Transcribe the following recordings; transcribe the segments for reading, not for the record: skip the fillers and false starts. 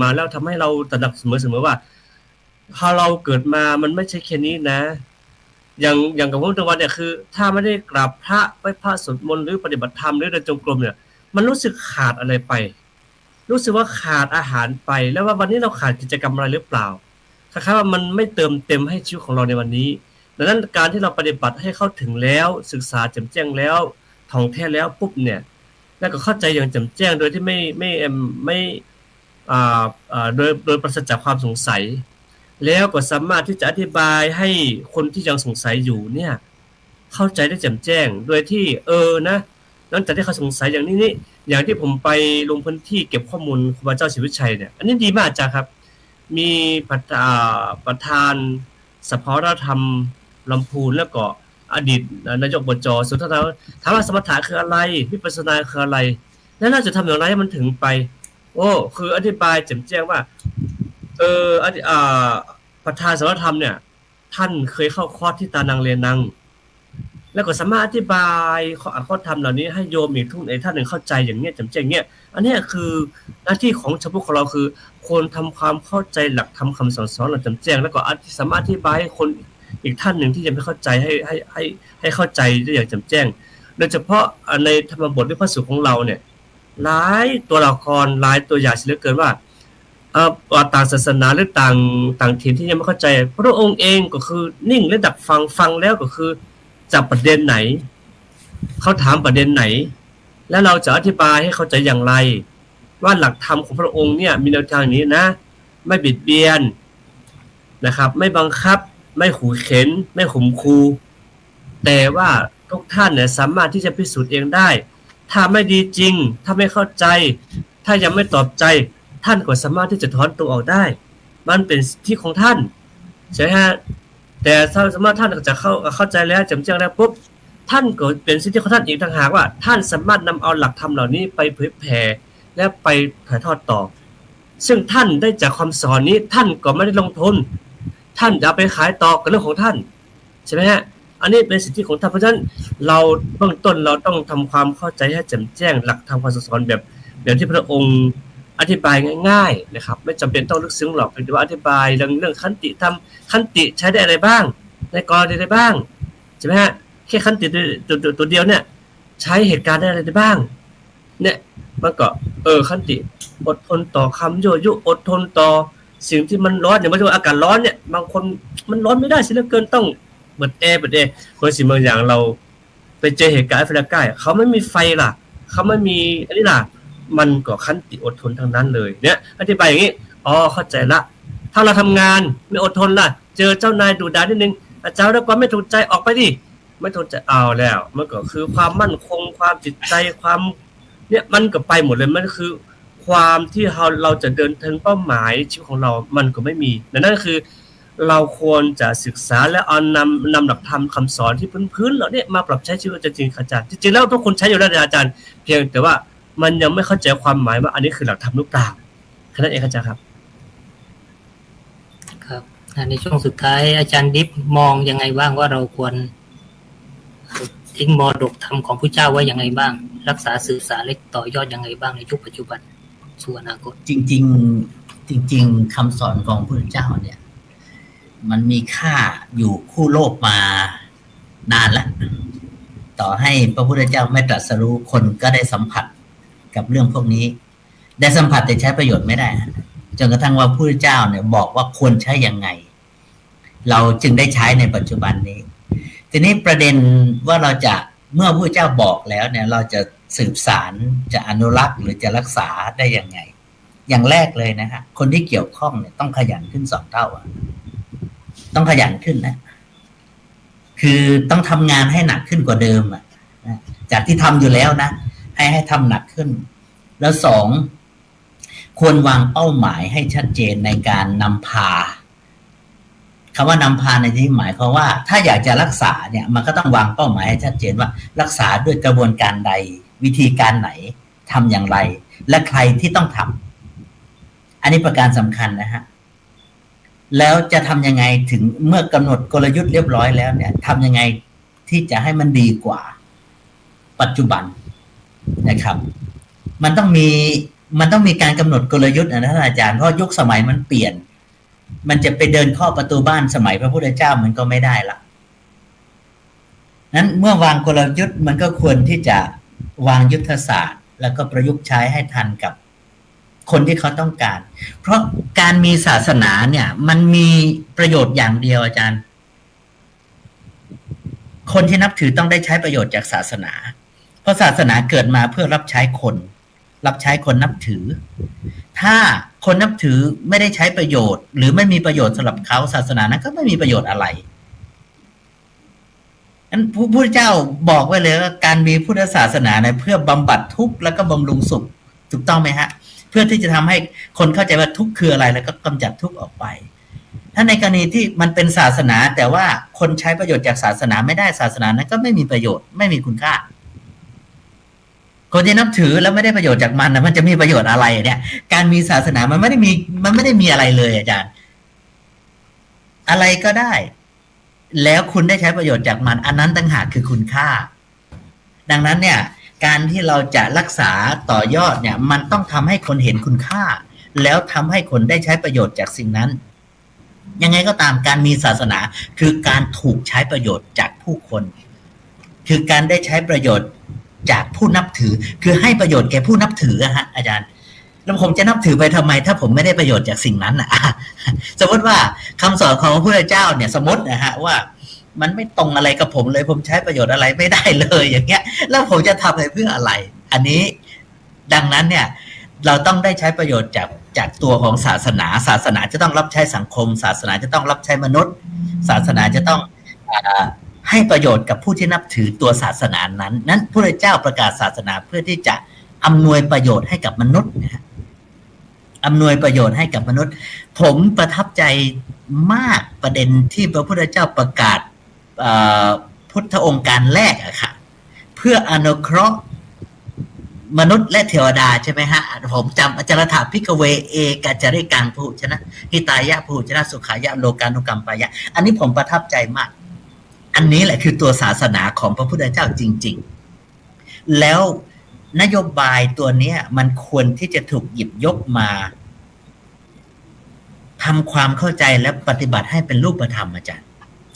มาแล้วทำให้เราตระหนักเสมอว่าพอเราเกิดมามันไม่ใช่แค่นี้นะ อย่างกับผมทุกวันเนี่ยคือ ถ้าไม่ได้กราบพระไหว้พระสวดมนต์หรือปฏิบัติธรรมหรือเดินจงกรมเนี่ยมันรู้สึกขาดอะไรไป รู้สึกว่าขาดอาหารไปแล้วว่าวันนี้เราขาดกิจกรรมอะไรหรือเปล่าคล้ายๆว่ามันไม่เติมเต็มให้ชีวิตของเราในวันนี้ดังนั้นการที่เราปฏิบัติให้เข้าถึงแล้วศึกษาแจ่มแจ้งแล้วท่องแท้แล้วปุ๊บเนี่ยแล้วก็เข้าใจอย่างแจ่มแจ้งโดยที่ไม่โดยปราศจากความสงสัยแล้วก็สามารถที่จะอธิบายให้คนที่ยังสงสัยอยู่เนี่ยเข้าใจได้แจ่มแจ้งโดยที่นะหลังจากที่เขาสงสัยอย่างนี้อย่างที่ผมไปลงพื้นที่เก็บข้อมูลครูบาเจ้าศรีวิชัยเนี่ยอันนี้ดีมากจ้ะครับมีประธานสภาธรรมลำพูนแล้วก็อดีตนายกอบจสุนทรถามว่าสมถะคืออะไรวิปัสสนาคืออะไรแล้วน่าจะทำอย่างไรให้มันถึงไปคืออธิบายแจ่มแจ้งว่าประธานสภาธรรมเนี่ยท่านเคยเข้าคอร์สที่ตานางเรียนนังแล้วก็สามารถอธิบายข้อธรรมเหล่านี้ให้โยมอีกท่านหนึ่งเข้าใจอย่างเนี้ยแจ่มแจ้งเนี้ยอันนี้คือหน้าที่ของชาวพุทธของเราคือควรทำความเข้าใจหลักธรรมคำสอนเราแจ่มแจ้งแล้วก็สามารถอธิบายให้คนอีกท่านหนึ่งที่ยังไม่เข้าใจให้เข้าใจได้อย่างแจ่มแจ้งโดยเฉพาะในธรรมบทวิปัสสนาของเราเนี่ยหลายตัวละครหลายตัวอย่างเหลือเกินว่าต่างศาสนาหรือต่างถิ่นที่ยังไม่เข้าใจพระองค์เองก็คือนิ่งและดักฟังแล้วก็คือจับประเด็นไหนเขาถามประเด็นไหนแล้วเราจะอธิบายให้เข้าใจอย่างไรว่าหลักธรรมของพระองค์เนี่ยมีแนวทางนี้นะไม่บิดเบียนนะครับไม่บังคับไม่ขู่เข็นไม่ข่มขู่แต่ว่าทุกท่านเนี่ยสามารถที่จะพิสูจน์เองได้ถ้าไม่ดีจริงถ้าไม่เข้าใจถ้ายังไม่ตอบใจท่านก็สามารถที่จะถอนตัวออกได้มันเป็นสิทธิของท่านใช่ไหมฮะแต่ถ้าสมมติท่านจะเข้าใจแล้วแจ่มแจ้งแล้วปุ๊บท่านก็เป็นสิทธิของท่านอีกต่างหากว่าท่านสามารถนำเอาหลักธรรมเหล่านี้ไปเผยแผ่และไปถ่ายทอดต่อซึ่งท่านได้จากความสอนนี้ท่านก็ไม่ได้ลงทุนท่านจะเอาไปขายต่อกับเรื่องของท่านใช่ไหมฮะอันนี้เป็นสิทธิของท่านเพราะฉะนั้นเราเบื้องต้นเราต้องทำความเข้าใจให้แจ่มแจ้งหลักธรรมคำสอนแบบที่พระองค์อธิบายง่ายๆนะครับไม่จำเป็นต้องลึกซึ้งหรอกเพียงแต่ว่าอธิบายเรื่องขันติธรรมขันติใช้ได้อะไรบ้างในกรณีอะไรบ้างใช่ไหมฮะแค่ขันติตัวเดียวเนี่ยใช้เหตุการณ์ได้อะไรได้บ้างเนี่ยมันก็ขันติอดทนต่อคำยั่วยุอดทนต่อสิ่งที่มันร้อนอย่างเช่นอากาศร้อนเนี่ยบางคนมันร้อนไม่ได้สิเหลือเกินต้องเปิดแอร์คนสิ่งบางอย่างเราไปเจอเหตุการณ์แอฟริกาเขาไม่มีไฟล่ะเขาไม่มีอันนี้ล่ะมันก็ขันติอดทนทั้งนั้นเลยเนี่ยอธิบายอย่างนี้เข้าใจละถ้าเราทำงานไม่อดทนล่ะเจอเจ้านายดุด่านิดนึงอาจารย์แล้วก็ไม่ถูกใจออกไปดิไม่ถูกใจเอาแล้วมันก็คือความมั่นคงความจิตใจความเนี่ยมันก็ไปหมดเลยมันคือความที่เราจะเดินถึงเป้าหมายชีวิตของเรามันก็ไม่มีนั่นก็คือเราควรจะศึกษาและเอานำหลักธรรมคำสอนที่พื้นๆเราเนี่ยมาปรับใช้ชีวิตจริงๆอาจารย์จริงๆแล้วทุกคนใช้อยู่แล้วอาจารย์เพียงแต่ว่ามันยังไม่เข้าใจความหมายว่าอันนี้คือหลักธรรมหรือเปล่าแค่นั้นเองอาจารย์ครับครับในช่วงสุดท้ายอาจารย์ดิฟมองยังไงบ้างว่าเราควรทิ้งมรดกธรรมของพระเจ้าไว้ยังไงบ้างรักษาสื่อสารและต่อยอดยังไงบ้างในยุคปัจจุบันสู่อนาคตจริงคำสอนของพระเจ้าเนี่ยมันมีค่าอยู่คู่โลกมานานแล้วต่อให้พระพุทธเจ้าไม่ตรัสรู้คนก็ได้สัมผัสกับเรื่องพวกนี้ได้สัมผัสแต่ใช้ประโยชน์ไม่ได้จนกระทั่งว่าพระพุทธเจ้าเนี่ยบอกว่าควรใช้ยังไงเราจึงได้ใช้ในปัจจุบันนี้ทีนี้ประเด็นว่าเราจะเมื่อพระพุทธเจ้าบอกแล้วเนี่ยเราจะสืบสารจะอนุรักษ์หรือจะรักษาได้ยังไงอย่างแรกเลยนะฮะคนที่เกี่ยวข้องเนี่ยต้องขยันขึ้น2 เท่าต้องขยันขึ้นนะคือต้องทำงานให้หนักขึ้นกว่าเดิมจากที่ทำอยู่แล้วนะให้ทำหนักขึ้นแล้ว2ควรวางเป้าหมายให้ชัดเจนในการนำพาคำว่านำพาในที่หมายความว่าถ้าอยากจะรักษาเนี่ยมันก็ต้องวางเป้าหมายให้ชัดเจนว่ารักษาด้วยกระบวนการใดวิธีการไหนทำอย่างไรและใครที่ต้องทำอันนี้ประการสำคัญนะฮะแล้วจะทำยังไงถึงเมื่อกำหนดกลยุทธ์เรียบร้อยแล้วเนี่ยทำยังไงที่จะให้มันดีกว่าปัจจุบันนะครับมันต้องมี มันต้องมีการกำหนดกลยุทธ์นะท่านอาจารย์เพราะยุคสมัยมันเปลี่ยน มันจะไปเดินเคาะประตูบ้านสมัยพระพุทธเจ้ามันก็ไม่ได้ละนั้นเมื่อวางกลยุทธ์มันก็ควรที่จะวางยุทธศาสตร์แล้วก็ประยุกต์ใช้ให้ทันกับคนที่เขาต้องการเพราะการมีศาสนาเนี่ยมันมีประโยชน์อย่างเดียวอาจารย์คนที่นับถือต้องได้ใช้ประโยชน์จากศาสนาเพราะศาสนาเกิดมาเพื่อรับใช้คนนับถือถ้าคนนับถือไม่ได้ใช้ประโยชน์หรือไม่มีประโยชน์สำหรับเขาศาสนานั้นก็ไม่มีประโยชน์อะไรนั้นพระพุทธเจ้าบอกไว้เลยว่าการมีพุทธศาสนาเนี่ยเพื่อบำบัดทุกข์แล้วก็บำรุงสุขถูกต้องไหมฮะเพื่อที่จะทำให้คนเข้าใจว่าทุกข์คืออะไรแล้วก็กำจัดทุกข์ออกไปถ้าในกรณีที่มันเป็นศาสนาแต่ว่าคนใช้ประโยชน์จากศาสนาไม่ได้ศาสนานั้นก็ไม่มีประโยชน์ไม่มีคุณค่าคนที่นับถือแล้วไม่ได้ประโยชน์จากมันนะมันจะมีประโยชน์อะไรเนี่ยการมีศาสนามันไม่ได้มีอะไรเลยอาจารย์อะไรก็ได้แล้วคุณได้ใช้ประโยชน์จากมันอันนั้นต่างหากคือคุณค่าดังนั้นเนี่ยการที่เราจะรักษาต่อยอดเนี่ยมันต้องทำให้คนเห็นคุณค่าแล้วทำให้คนได้ใช้ประโยชน์จากสิ่งนั้นยังไงก็ตามการมีศาสนาคือการถูกใช้ประโยชน์จากผู้คนคือการได้ใช้ประโยชน์จากผู้นับถือคือให้ประโยชน์แก่ผู้นับถือฮะอาจารย์แล้วผมจะนับถือไปทำไมถ้าผมไม่ได้ประโยชน์จากสิ่งนั้นอ่ะสมมติว่าคำสอนของพระพุทธเจ้าเนี่ยสมมตินะฮะว่ามันไม่ตรงอะไรกับผมเลยผมใช้ประโยชน์อะไรไม่ได้เลยอย่างเงี้ยแล้วผมจะทำไปเพื่ออะไรอันนี้ดังนั้นเนี่ยเราต้องได้ใช้ประโยชน์จากตัวของศาสนาจะต้องรับใช้สังคมศาสนาจะต้องรับใช้มนุษย์ศาสนาจะต้องให้ประโยชน์กับผู้ที่นับถือตัวศาสนานั้นนั้นพระพุทธเจ้าประกาศศาสนาเพื่อที่จะอำนวยประโยชน์ให้กับมนุษย์นะอำนวยประโยชน์ให้กับมนุษย์ผมประทับใจมากประเด็นที่พระพุทธเจ้าประกาศพุทธองค์การแรกอะค่ะเพื่ออนุเคราะห์มนุษย์และเทวดาใช่ไหมฮะผมจำอจารถาพิกเวเอกัจจริกังภูชนะหิตายะภูชนะสุขายะโลกานุกรรมปายะอันนี้ผมประทับใจมากอันนี้แหละคือตัวศาสนาของพระพุทธเจ้าจริงๆแล้วนโยบายตัวนี้มันควรที่จะถูกหยิบยกมาทำความเข้าใจและปฏิบัติให้เป็นรูปธรรมอาจารย์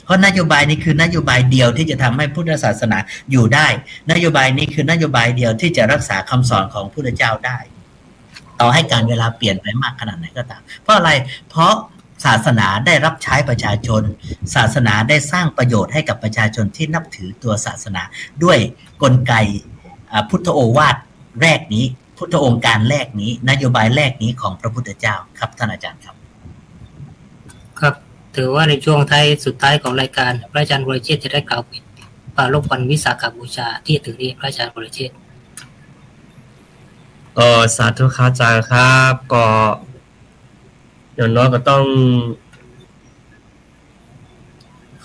เพราะนโยบายนี้คือนโยบายเดียวที่จะทำให้พุทธศาสนาอยู่ได้นโยบายนี้คือนโยบายเดียวที่จะรักษาคำสอนของพระพุทธเจ้าได้ต่อให้การเวลาเปลี่ยนไปมากขนาดไหนก็ตามเพราะอะไรเพราะศาสนาได้รับใช้ประชาชนศาสนาได้สร้างประโยชน์ให้กับประชาชนที่นับถือตัวศาสนาด้วยกลไกพุทธโอวาทแรกนี้พุทธองค์การแรกนี้นโยบายแรกนี้ของพระพุทธเจ้าครับท่านอาจารย์ครับครับถือว่าในช่วงท้ายสุดท้ายของรายการพระอาจารย์วรเชษฐ์จะได้กล่าวปิดปาลบวันวิสาขบูชาที่ถึงนี้พระอาจารย์วรเชษฐ์สาธุครับอาจารย์ครับก็อย่างน้อยก็ต้อง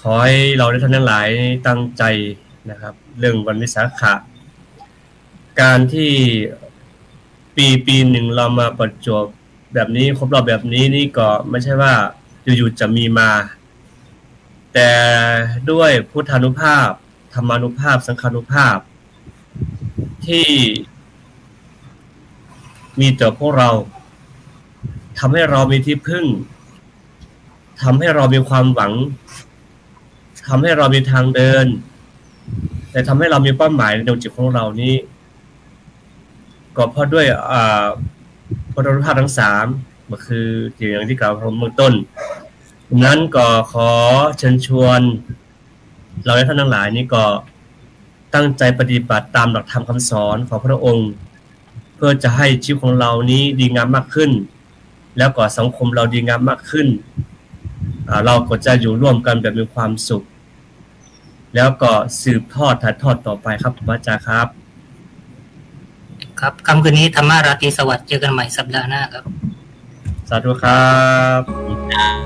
ขอให้เราได้ท่านทั้งหลายตั้งใจนะครับเรื่องวันวิสาขะการที่ปีหนึ่งเรามาประจวบแบบนี้ครบรอบแบบนี้นี่ก็ไม่ใช่ว่าอยู่ๆจะมีมาแต่ด้วยพุทธานุภาพธรรมานุภาพสังฆานุภาพที่มีต่อพวกเราทำให้เรามีที่พึ่งทำให้เรามีความหวังทำให้เรามีทางเดินแต่ทำให้เรามีเป้าหมายในดวงจิตของเรานี้ก็เพราะด้วยพุทธานุภาพทั้ง3ก็คืออย่างที่กล่าวเบื้องต้นนั้นก็ขอเชิญชวนเราและท่านทั้งหลายนี้ก็ตั้งใจปฏิบัติตามหลักธรรมคำสอนของพระองค์เพื่อจะให้ชีวิตของเรานี้ดีงามมากขึ้นแล้วก็สังคมเราดีงามมากขึ้นเราก็จะอยู่ร่วมกันแบบมีความสุขแล้วก็สืบทอดถ่ายทอดต่อไปครับพระอาจารย์ครับครับค่ำคืนนี้ธรรมะราตรีสวัสดิ์เจอกันใหม่สัปดาห์หน้าครับสาธุครับ